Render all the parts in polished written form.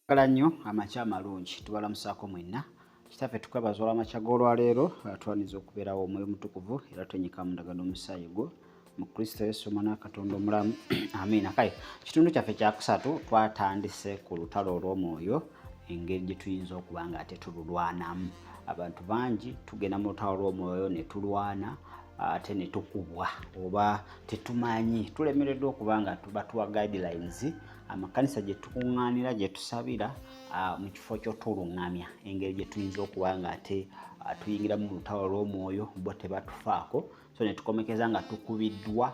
Kala nnyo amakya amalungi tubalamusaako mwenna. Kitaffe tukwebaza olw'amakya g'olwaleero atwaniza okubeerawo omwoyo mutukuvu era twenyika mu ndagano omusaayi gwo mu Kristo Yesu omwana wa Katonda omulamu. Amiina. Kale kitundu kyaffe kyakusatu twatandise ku lutalo olw'omwoyo, engeri gye tuyinza okuba nga ate tululwanamu. Abantu bangi tugenda mu lutalo olw'omwoyo ne tulwana ate ne tukubwa oba tetumanyi, tulemereddwa okuba nga tubatuwa guidelines amakanisa gye tukuŋŋaanira gye tusabira mu kifo ky'otuluŋŋamya engeri gye tuyinza okuba nga ate tuyingira mu lutalo olw'omwoyo bo tebatufaako, so ne tukomekeza nga tukubiddwa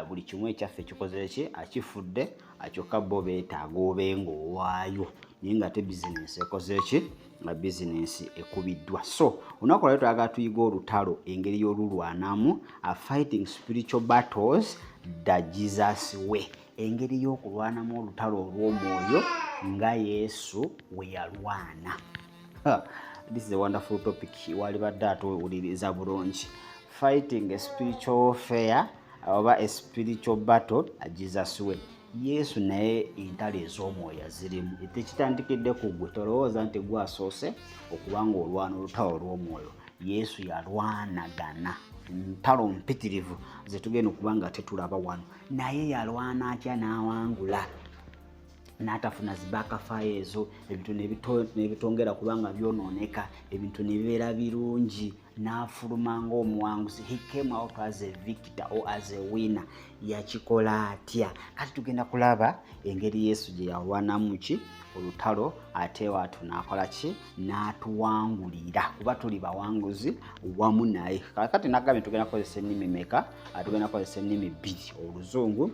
buli kimu ekyaffe kikoze ki akifudde kyokka bo beetaaga obe ng'owaayo naye nga ate bizinensi ekoze ki bizinensi ekubiddwa. So olunaku lwaleero twagala tuyiga olutalo engeri y'olulwanamu fighting spiritual battles the Jesus way, engeri y'okulwanamu olutalo olw'omwoyo nga Yesu we yalwana. This is a wonderful topic. Wali badde atuwuliriza bulungi. Fighting a spiritual warfare oba a spiritual battle Jesus way. Yesu naye entalo ez'omwoyo zirimu. Tekitandikidde ku ggwe, tolowooza nti gwe asoose okuba nga olwana olutalo olw'omwoyo. Yesu yalwanagana ntalo mpitirivu ze tugenda okuba nga tetulaba wano, naye yalwana atya n'awangula n'atafuna zibakafaayo ezo, ebintu nebitongera kubanga byonooneka, ebintu ne bibeera birungi, n'afuluma ng'omuwanguzi. He came out as a victor or as a winner. Yakikola atya? Kati tugenda kulaba engeri Yesu gye yalwanamu ki olutalo, ate watu n'akola ki n'atuwangulira kuba tuli bawanguzi wamu naye. Kati nagambye tugenda kukozesa ennimi meka? Tugenda kukozesa ennimi bbiri, Oluzungu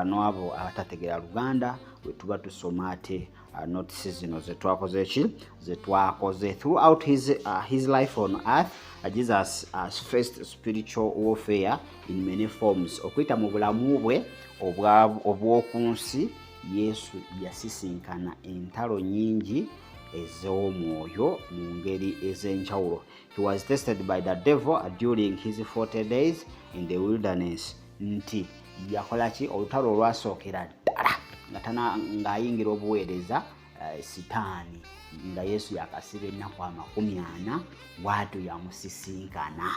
n'abo abatategeera Luganda bwe tuba tusoma ate notice zino ze twakoze ki ze twakoze. Throughout his life on earth, Jesus faced spiritual warfare in many forms. Okuyita mu bulamu bwe obw'oku nsi, Yesu yasisinkana entalo nyingi ez'omwoyo mu ngeri ez'enjawulo. He was tested by the devil during his 40 days in the wilderness. Nti yakola ki olutalo olwasookera ddala ng'ayingira obuweereza sitaani, nga Yesu yakasiba ennaku 40 bw'atyo yamusisinkana.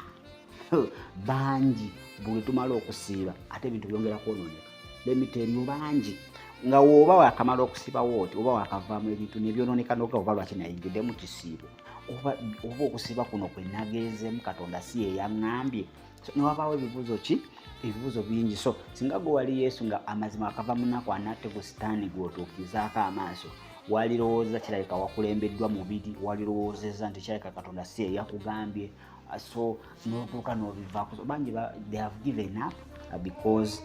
Bangi bwe tumala okusiiba ate ebintu byongera kwonooneka. Lemiteeryo bangi nga woba wakamala okusibawo oti oba wakavaamu ebintu nebyonooneka n'oga oba lwaki nayingidde mu kisiibo oba okusiba kuno kwe nagezeemu Katonda si ye yaŋŋambye. So newabaawo ebibuuzo bingi. So singa gwe wali Yesu nga amazima akava mu nnaku anatte ku sitaani gw'otuukizaako amaaso, walirowooza kirabika wakulembeddwa mubiri, walirowoozeza nti kirabika Katonda si ye yakugambye, so n'otuuka n'obivaako. Bangi they have given up because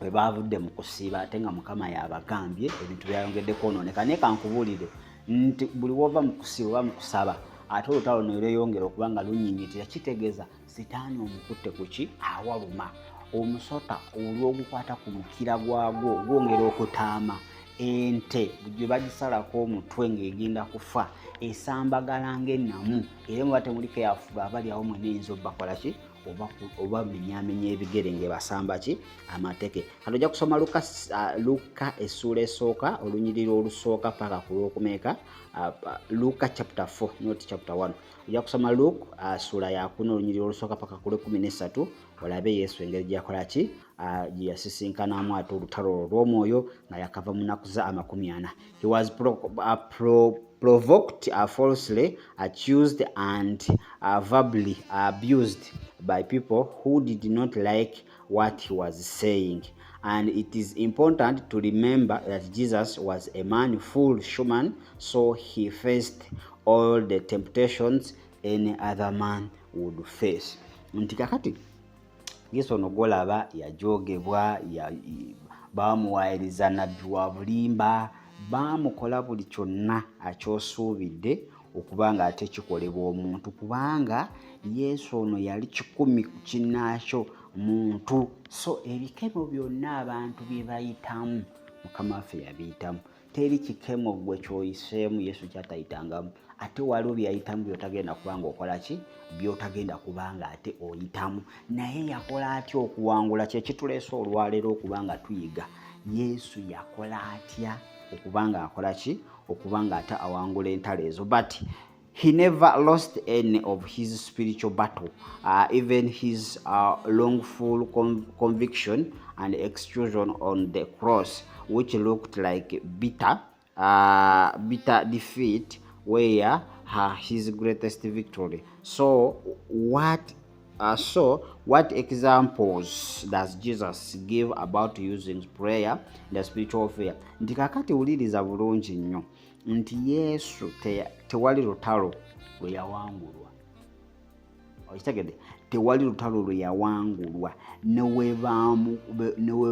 bwe baavudde mu kusiiba ate nga Mukama yabagambye ebintu byayongedde kwonooneka. Naye kankubuulire nti buli wova mu kusiiba oba mu kusaba ate olutalo ne lweyongera okuba nga lunnyinyitira, kitegeeza sitaani omukutte ku ki awaluma. Omusota olw'ogukwata ku mukira gwagwo gwongera okutaama. Ente gye bagisalako omutwe ng'egenda kufa esambagala ng'ennamu, era muba temuli keyafu abali awo mwenna eyinza obbakola ki oba menyaamenya ebigere ng'ebasamba ki amateke. Kati ojja kusoma Luka essuula esooka olunyiriri olusooka paka ku lw'okumeeka, Luka chapter 4 not chapter 1. Ojja kusoma Luka ssuula ya 4 olunyiriri olusooka paka ku lw'13 olabe Yesu engeri gye yakola ki gye yasisinkanamu ate olutalo olw'omwoyo nga yakava mu nnaku za 40. He was provoked, falsely accused and verbally abused by people who did not like what he was saying. And it is important to remember that Jesus was a man, full human, so he faced all the temptations any other man would face. Nti kakati Yesu ono gwolaba yajoogebwa, baamuwaayiriza nabbi wa bulimba, baamukola buli kyonna akyosuubidde okuba nga ate kikolebwa omuntu, kubanga Yesu ono yali 10 ku kinnaakyo muntu. So ebikemo byonna abantu bye bayitamu Mukama waffe yabiyitamu. Teri kikemo gwe kyoyiseemu Yesu kyatayitangamu. Ate waliwo byayitamu byotagenda kubanga okola ki byotagenda kubanga ate oyitamu. Naye yakola atya okuwangula? Kye kituleese olwaleero okubanga tuyiga Yesu yakola atya okubanga akola ki okubanga ate awangula entalo ezo, but he never lost any of his spiritual battle, even his wrongful conviction and execution on the cross, which looked like bitter defeat, were his greatest victory. So what examples does Jesus give about using prayer in the spiritual warfare? Nti kakati uliriza bulungi nnyo nti Yesu tewali lutalo lwe yawangulwa. Okitegedde? Tewali lutalo lwe yawangulwa newe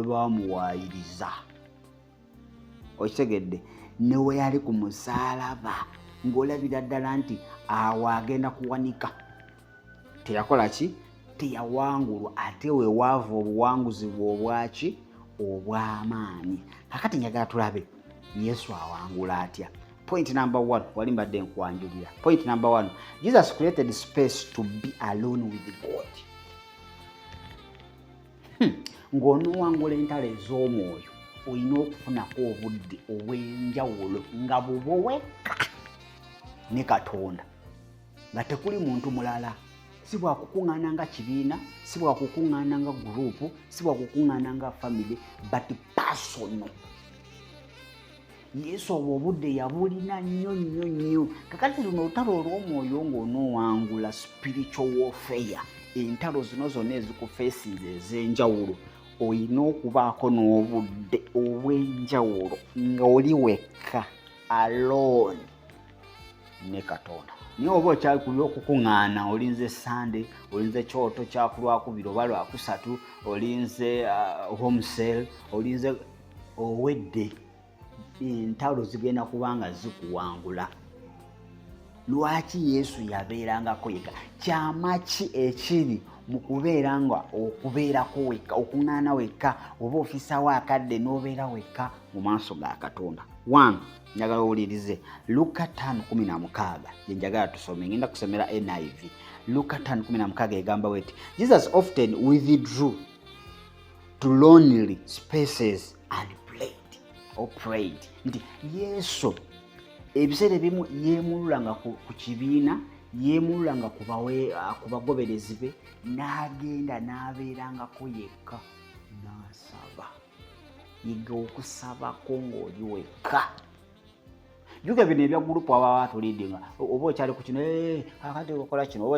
baamuwaayiriza. Okitegedde? Newe yali ku musaalaba ng'olabira ddala nti awo agenda kuwanika. Teyakola ki? Teyawangulwa, ate we waava obuwanguzi bwe obwaki? Obw'amaanyi. Kakati njagala tulabe Yesu awangula atya. Point number 1, wali mbadde nkwanjulira. Point number 1, Jesus created space to be alone with God. Ng'onoowangula entalo ez'omwoyo olina okufunako obudde obw'enjawulo nga bubwo wekka ne Katonda, nga tekuli muntu mulala. Si bwa kukuŋŋaana nga kibiina, si bwa kukuŋŋaana nga gurupu, si bwa kukuŋŋaana nga family, but personal. Yesu obwo obudde yabulina nnyo. Kakati luno olutalo olw'omwoyo ng'onoowangula spiritual warfare, entalo zino zonna ezikufeesinze ez'enjawulo, olina okubaako n'obudde obw'enjawulo ng'oli wekka alone ne Katonda. Naye oba okyali ku by'okukuŋŋaana, olinze Sunday, olinze kyoto kya ku Lwakubiri oba Lwakusatu, olinze home cell, olinze owedde, entalo zigenda kubanga zikuwangula. Lwaki Yesu yabeerangako yekka? Kyama ki ekiri mu kubeera nga okubeerako wekka, okuŋŋaana wekka, oba ofisaawo akadde n'obeera wekka mu maaso ga Katonda? 1, njagala owulirize Luka 5:16 gye njagala tusome. Ngenda kusomera NIV. Luka 5:16 egamba bweti, Jesus often withdrew to lonely spaces and prayed. Nti Yesu ebiseera ebimu yeemululanga ku kibiina, yeemululanga ku bagoberezi be, n'agenda n'abeerangako yekka n'asaba. Yiga okusabako ng'oli wekka. Juga bino ebya gurupu aba batulidinga, oba okyali ku kino akati okola kino, oba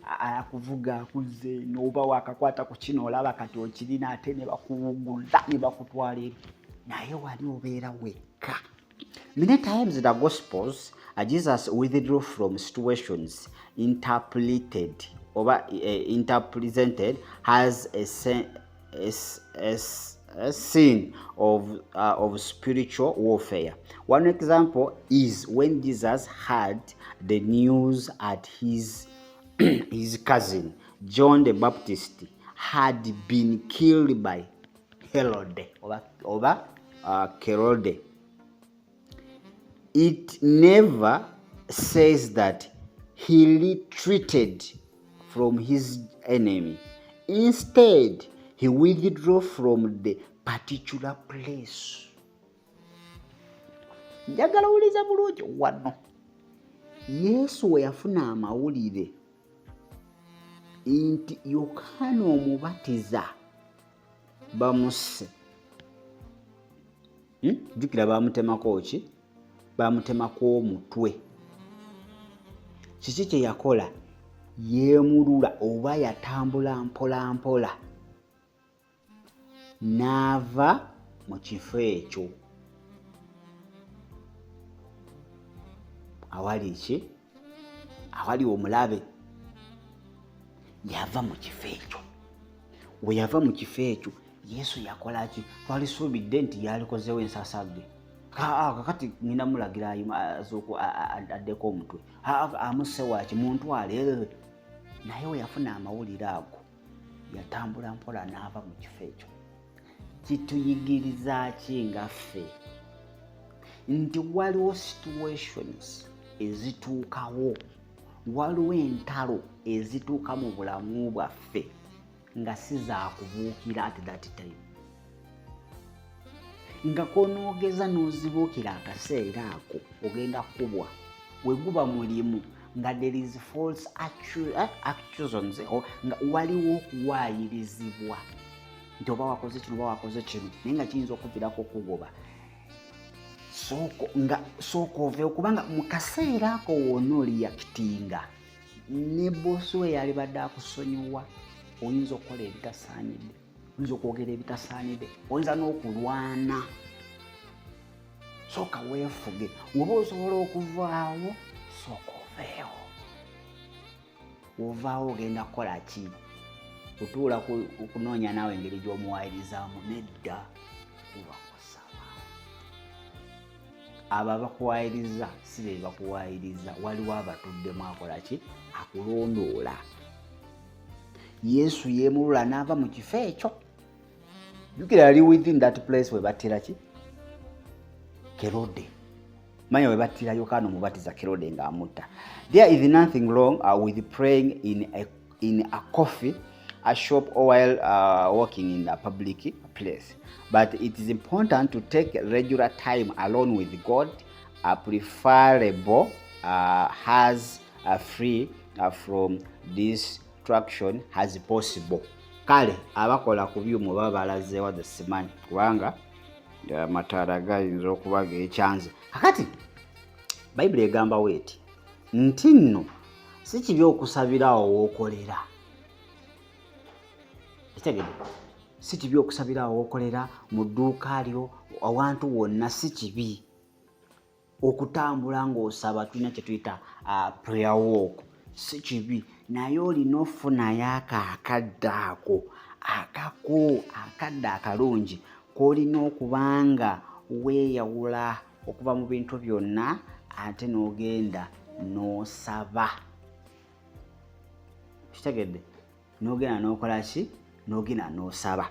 akuvuga akuze n'oba wakakwata ku kino olaba kati okirina ate ne bakuwugula ne bakutwala eri, naye wali obeera wekka. Many times in the Gospels, Jesus withdrew from situations interpreted as a scene of spiritual warfare. One example is when Jesus heard the news at his cousin John the Baptist had been killed by Herod. It never says that he retreated from his enemy. Instead, he withdrew from the particular place. Njagala uliza bulungi wano. Yesu we yafuna amawulire nti Yokaana Omubatiza bamuse. Jukira bamutemako ki? Bamutemako omutwe. Kiki kye yakola? Yeemulula oba yatambula mpola mpola n'ava mu kifo ekyo. Awali ki? Awali omulabe. Yava mu kifo ekyo. We yava mu kifo ekyo, Yesu yakola ki? Twalisuubidde nti yalikozeewo ensasagge. Kakati ngina mulagira addeko omutwe. Amuse waaki muntwale. Naye we yafuna amawulire ago, yatambula mpola n'ava mu kifo ekyo. Kituyigiriza ki ngaffe? Nti waliwo situations ezituukawo, waliwo entalo ezituuka mu bulamu bwaffe nga si za kubuukira at that time. nga konoogeza n'ozibuukira akaseera ako ogenda kubwa we guba mulimu nga there is false accusations nga waliwo okuwaayirizibwa nti oba wakoze kino naye nga kiyinza okuviirako okugoba sooka oveewo kubanga mu kaseera ako wonna oliyakitinga ne boosi we yalibadde akusonyiwa oyinza okukola ebitasaanidde oyinza okwogera ebitasaanidde oyinza n'okulwana sooka weefuge woba osobola okuvaawo sooka oveewo ovaawo ogenda kukola ki kutuula kunoonya naawe engeri gy'omuwayirizaamu nedda ubakusaba abo abakuwayiriza si be bakuwayiriza waliwo abatuddemu akola ki akulondoola Yesu yeemulula n'ava mu kifo ekyo jjukira yali within that place we battira ki Kerode manya we battira Yokaana Omubatiza Kerode ng'amutta. There is nothing wrong with praying in a coffee, a shop, or while walking in a public place. But it is important to take regular time alone with God, preferable as free from distraction as possible. Kale abakola ku byuma baba balazeewa the simanyi kubanga amataala gayinza okuba g'ekyanze. Kakati Bayibuli egamba weeti nti nno si kibi okusabirawo w'okolera. Ekitegedde si kibi okusabirawo w'okolera mu dduuka lyo awantu wonna si kibi okutambula ng'osaba tulina kye tuyita prayer walk si kibi naye olina ofunayo akadde ako akadde akalungi k'olina okubanga weeyawula okuva mu bintu byonna ate n'ogenda n'osaba. Kitegedde n'ogenda n'okola ki n'ogenda n'osaba.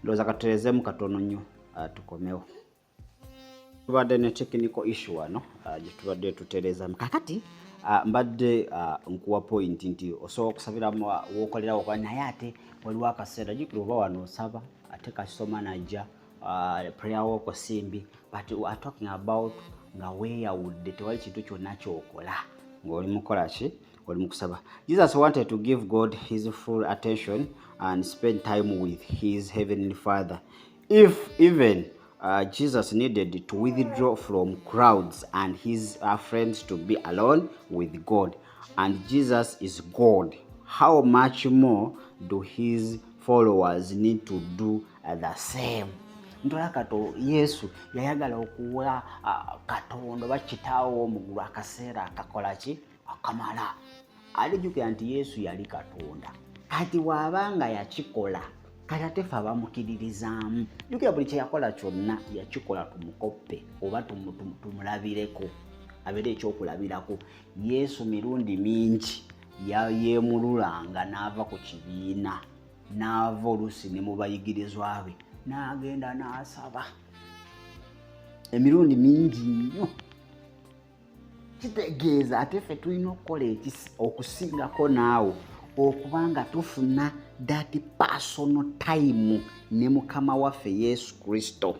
Ndowooza katutereezemu katono nnyo tukomewo. Tubadde ne technical issue wano gye tubadde tutereezamu. Kakati mbadde nkuwa point nti osobola okusabira w'okolerawo kuba naye ate waliwo akaseera jjukira oba wano osaba ate kasoma najja prayer walk simbi but we are talking about nga weeyawudde tewali kintu kyonna ky'okola ng'oli mukola ki oli mu kusaba. Jesus wanted to give God his full attention and spend time with his heavenly Father. If even Jesus needed to withdraw from crowds and his friends to be alone with God, and Jesus is God, how much more do his followers need to do the same? Ntola kato Yesu yayagala okuwa Katonda bakitaawo omugulu akaseera akakola ki akamala. Alijjukira nti Yesu yali Katonda kati waabanga yakikola kati ate ffe abamukiririzaamu jjukira buli kye yakola kyonna yakikola tumukoppe oba tumulabireko abeere ekyokulabirako. Yesu mirundi mingi yeemululanga n'ava ku kibiina n'ava oluusi ne mu bayigirizwa be n'agenda n'asaba emirundi mingi nnyo. Kitegeeza ate ffe tulina okukola okusingako naawe okubanga tufuna that personal time ne Mukama waffe Yesu Kristo.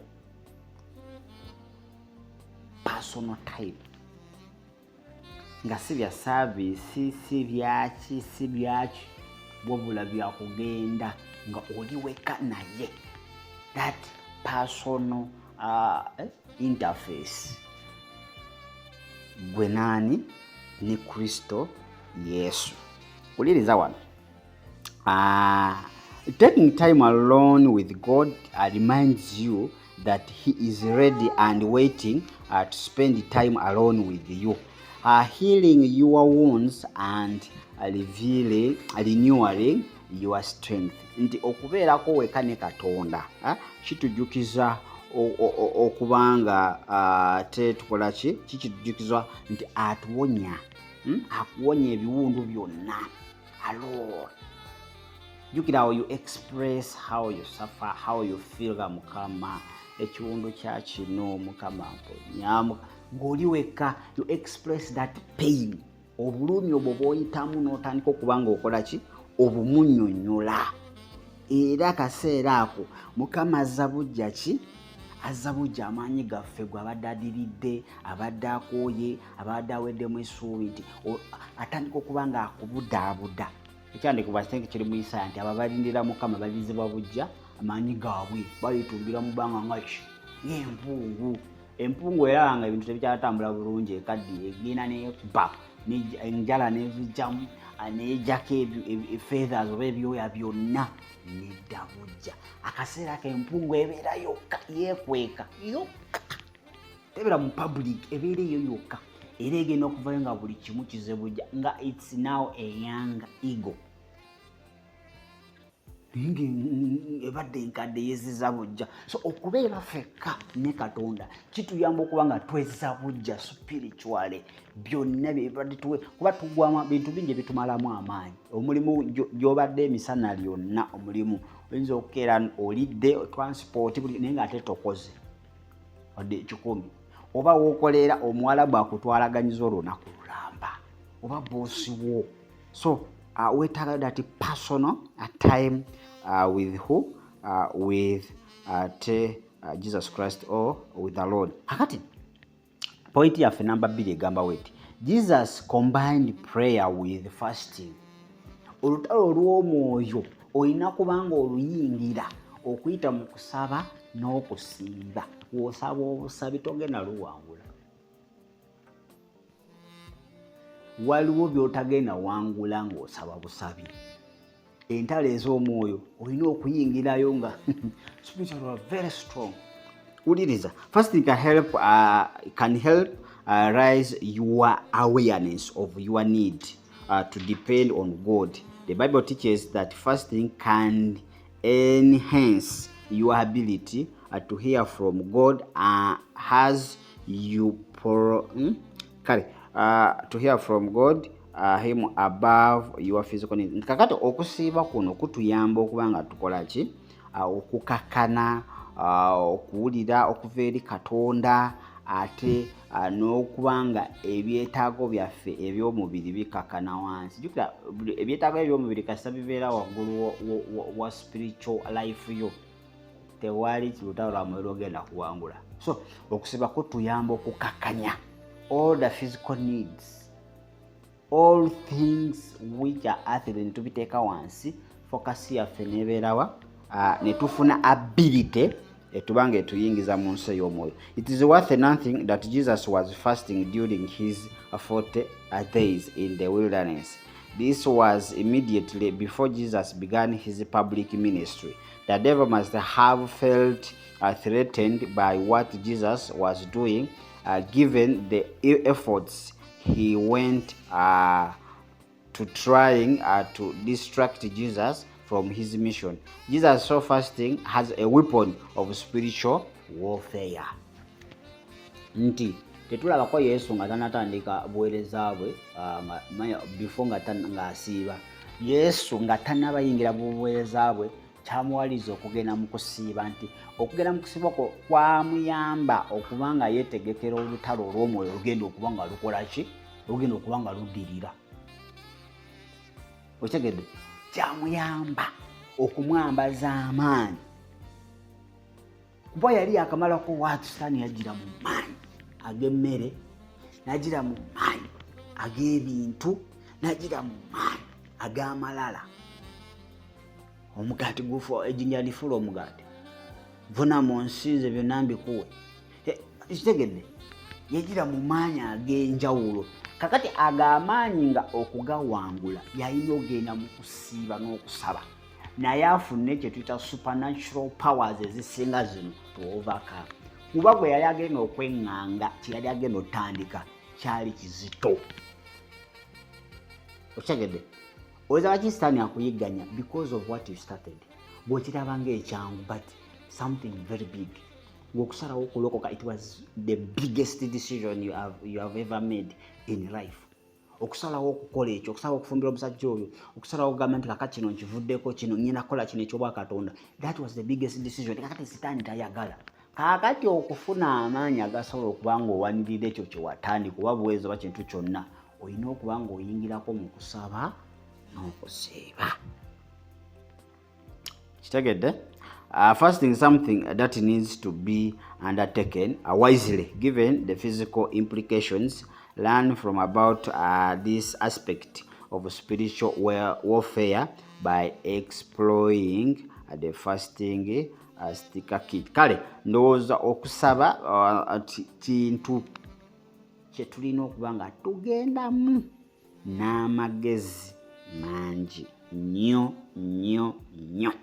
Personal time nga si bya service si byaki wabula bya kugenda nga oli weka naye. That personal interface gwe nani ne Kristo Yesu. Uliriza wano. Taking time alone with God reminds you that he is ready and waiting to spend time alone with you, healing your wounds and renewing your strength. Nti okubeerako weka ne Katonda kitujjukiza okubanga tukola ki kikijjukiza nti atuwonya akuwonya ebiwundu byonna alone. Jjukira how you express how you suffer, how you feel ga Mukama ekiwundu kya kino Mukama mponyamu ng'oli weka you express that pain obulumi obwo bw'oyitamu n'otandika okubanga okola ki obumunnyonnyola. Era akaseera ako Mukama azza bujja ki azza bujja amaanyi gaffe gwe abadde adiridde, abadde akooye, abadde aweddemu essuubi nti atandika okuba nga akubudaabuda. Ekyandikibwa kitenke kiri mu Isaaya nti abo abalindira Mukama balizibwa bujja amaanyi gaabwe balitumbira mu bbanga nga ki ng'empungu. Empungu era nga ebintu tebikyatambula bulungi ekaddiye egenda nekuba enjala nezijjamu nejjako feathers oba ebyoya byonna nedda bujja. Akaseera k'empungu ebeera yokka yeekweka yokka, tebeera mu public, ebeera eyo yokka era egenda okuvayo nga buli kimu kize bujja nga it's now a young eagle. Ebadde enkadde yeziza bujja. So okubeera ffekka ne Katonda kituyamba okuba nga twezza bujja spiritually byonna byebadde tuwe, kuba tugwama bintu bingi bitumalamu amaanyi. Omulimu gy'obadde emisana lyonna omulimu oyinza okukeera olidde transport buli naye ng'ate tokoze wadde ekikumi, oba wookolera omuwalabu akutwalaganyiza olunaku lulamba oba boosi wo. So weetaaga that personal time with who? With Jesus Christ or with the Lord. Kakati point yaffe number 2 egamba weti Jesus combined prayer with fasting. Olutalo olw'omwoyo olina kubanga oluyingira okuyita mu kusaba n'okusiiba. W'osaba obusabi togenda luwangula. Waliwo by'otagenda wangula ng'osaba busabi. Entalo ez'omwoyo olina okuyingirayo nga spiritual are very strong. Uliriza, fasting can help raise your awareness of your need to depend on God. The Bible teaches that fasting can enhance your ability to hear from God as you to hear from God him above your physical needs. Kakati okusiiba kuno kutuyamba okuba nga tukola ki? Okukakana, okuwulira okuva eri Katonda, ate n'okuba nga ebyetaago byaffe eby'omubiri bikakana wansi. Jukira ebyetaago eby'omubiri kasita bibeera waggulu wa spiritual life yo, tewali kirutalo lwa mwoyo ogenda kuwangula. So okusiiba kutuyamba okukakanya all the physical needs, all things which are earthly, netubiteeka wansi, focus yaffe nebeerawa netufuna ability etubanga etuyingiza mu nsi y'omwoyo. It is worth nothing that Jesus was fasting during his 40 days in the wilderness. This was immediately before Jesus began his public ministry. The devil must have felt threatened by what Jesus was doing, given the efforts he went to trying to distract Jesus from his mission. Jesus saw fasting as a weapon of spiritual warfare. Nti tetulabako Yesu nga tanatandika buweereza bwe before nga asiiba. Yesu nga tannabayingira buweereza bwe kyamuwaliza okugenda mu kusiiba, nti okugenda mu kusiiba kwamuyamba okuba nga yeetegekera olutalo olw'omwoyo olugenda okuba nga lukola ki? Olugenda okuba nga luddirira. Okitegedde? Kyamuyamba okumwambaza amaanyi. Kuba yali yakamalako waatu Sitaani yagira mu maanyi ag'emmere, n'agira mu maanyi ag'ebintu, n'agira mu maanyi ag'amalala. Omugaati gufu ejjinja lifuula omugaati. Vuna mu nsinze byonna mbikuwe. Kitegedde? Yagira mu maanyi ag'enjawulo. Kakati ag'amaanyi nga okugawangula yalina ogenda mu kusiiba n'okusaba. Naye afune kye tuyita supernatural powers ezisinga zino to overcome. Kuba gwe yali agenda okweŋŋanga, kye yali agenda otandika kyali kizito. Okitegedde? Oyinza lwaki Sitaani akuyigganya? Because of what you started. Bw'okiraba ng'ekyangu, but something very big. Ng'okusalawo okulokoka, it was the biggest decision you have ever made in life. Okusalawo okukola ekyo, okusalawo okufumbira omusajja oyo, okusalawo okugamba nti kakati kino nkivuddeko, kino nnyina kukola kino eky'obwa Katonda. That was the biggest decision. Kakati Sitaani tayagala. Kakati okufuna amaanyi agasobola okuba ng'owanirira ekyo kye watandika oba buweereza oba kintu kyonna, olina okuba ng'oyingirako mu kusaba n'okusiiba. Kitegedde? Fasting is something that needs to be undertaken wisely, given the physical implications. Learn from about this aspect of spiritual warfare by exploring the fasting sticker kit. Kale ndowooza okusaba kintu kye tulina okuba nga tugendamu n'amagezi mangi nnyo nnyo nnyo.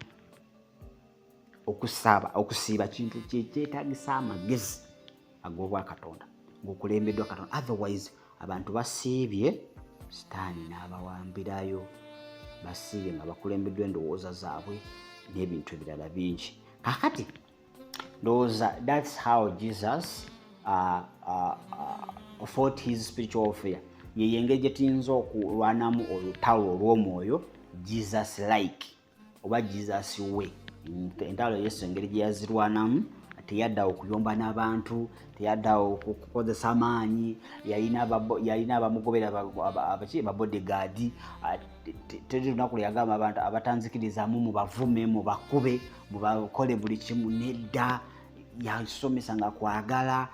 Okusiiba kintu kyetaagisa amagezi ag'Obwakatonda ng'okulembeddwa Katonda. Otherwise abantu basiibye, sitaani n'abawambirayo, basiibye nga bakulembeddwa endowooza zaabwe n'ebintu ebirala bingi. Kakati ndowooza that's how Jesus fought his spiritual warfare. Ye engeri gye tuyinza okulwanamu olutalo olw'omwoyo Jesus like oba Jesus we. Entalo Yesu engeri gye yazirwanamu, teyadda okuyomba n'abantu, teyadda okukozesa amaanyi, yalina abamugobera ababodyguard. Teri lunaku lyagamba abantu abatanzikirizaamu mubavume, mubakube, mubakole buli kimu. Nedda, yasomesa nga kwagala.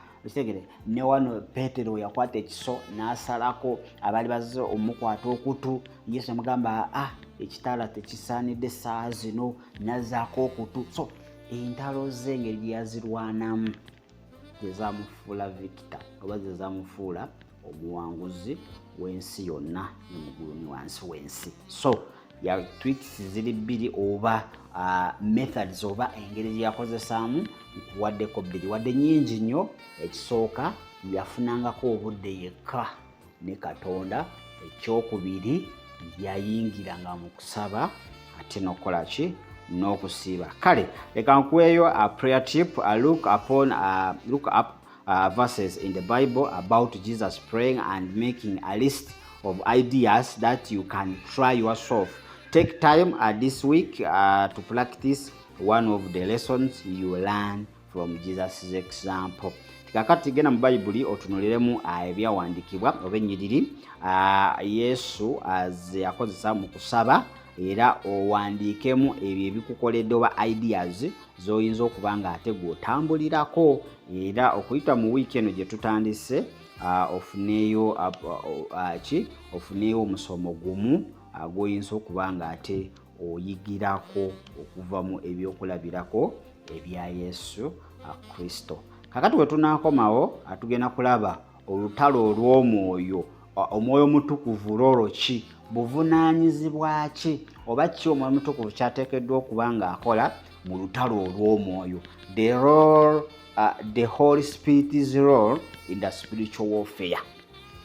Ne wano Peetero yakwata ekiso n'asalako abali bazze omukwata okutu. Yesu yamugamba ekitala tekisaanidde essaawa zino, n'azzaako okutu. So entalo ze engeri gye yazirwanamu zezamufuula victor oba zezamufuula omuwanguzi w'ensi yonna n'emuggulu ne wansi w'ensi. So ya tweets ziri bbiri oba methods oba engeri gye yakozesaamu nkuwaddeko bbiri, wadde nnyingi nnyo. Ekisooka yafunangako obudde yekka ne Katonda. Ekyokubiri yayingiranga mu kusaba ate n'okukola ki, n'okusiiba. Kale leka nkuweeyo a prayer tip. Look up verses in the Bible about Jesus praying and making a list of ideas that you can try yourself. Take time this week to practice one of the lessons you learn from Jesus' example. Kakati gena mu Bayibuli otunuliremu ebyawandiikibwa oba ennyiriri Yesu yakozesa mu kusaba, era owandiikemu ebyo ebikukoledde oba ideas z'oyinza okuba nga ate gw'otambulirako. Era okuyita mu wiiki eno gye tutandise ofuneeyo omusomo gumu gw'oyinza okuba nga ate oyigirako okuva mu ebyokulabirako ebya Yesu Kristo. Kakati we tunaakomawo tugenda kulaba olutalo olw'omwoyo. Omwoyo mutukuvu lolo ki, buvunaanyizibwa ki, oba ki omwoyo mutukuvu kyateekeddwa okuba ng'akola mu lutalo olw'omwoyo. The Holy Spirit's role in the spiritual warfare.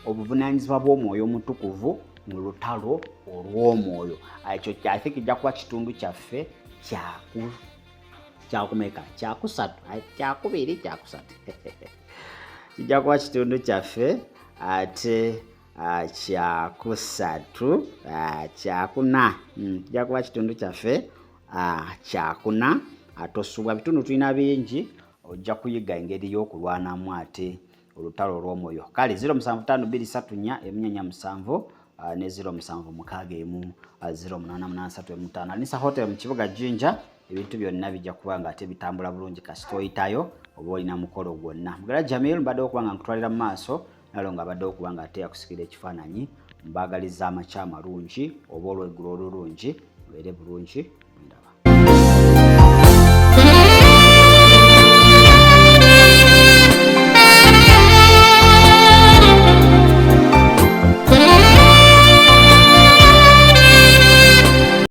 Obuvunaanyizibwa bw'omwoyo mutukuvu mu lutalo olw'omwoyo. Ekyo I think kijja kuba kitundu kyaffe kyakumeka kyakusatu kyakubiri kyakusatu kijja kuba kitundu kyaffe ate kyakusatu kyakuna kijja kuba kitundu kyaffe kyakuna. Tosubwa bitundu tulina bingi, ojja kuyiga engeri y'okulwanamu ate olutalo olw'omwoyo. Kale 075234 ne 0761 Anisa Hotel mu kibuga Jinja. Ebintu byonna bijja kuba nga ate bitambula bulungi kasita oyitayo oba olina mukolo gwonna. Mugala Jamil mbadde okuba nga nkutwalira mu maaso, nalo nga badde okuba nga ate yakusikira ekifaananyi. Mbaagaliza amakya amalungi oba olweggulo olulungi, lubeere bulungi.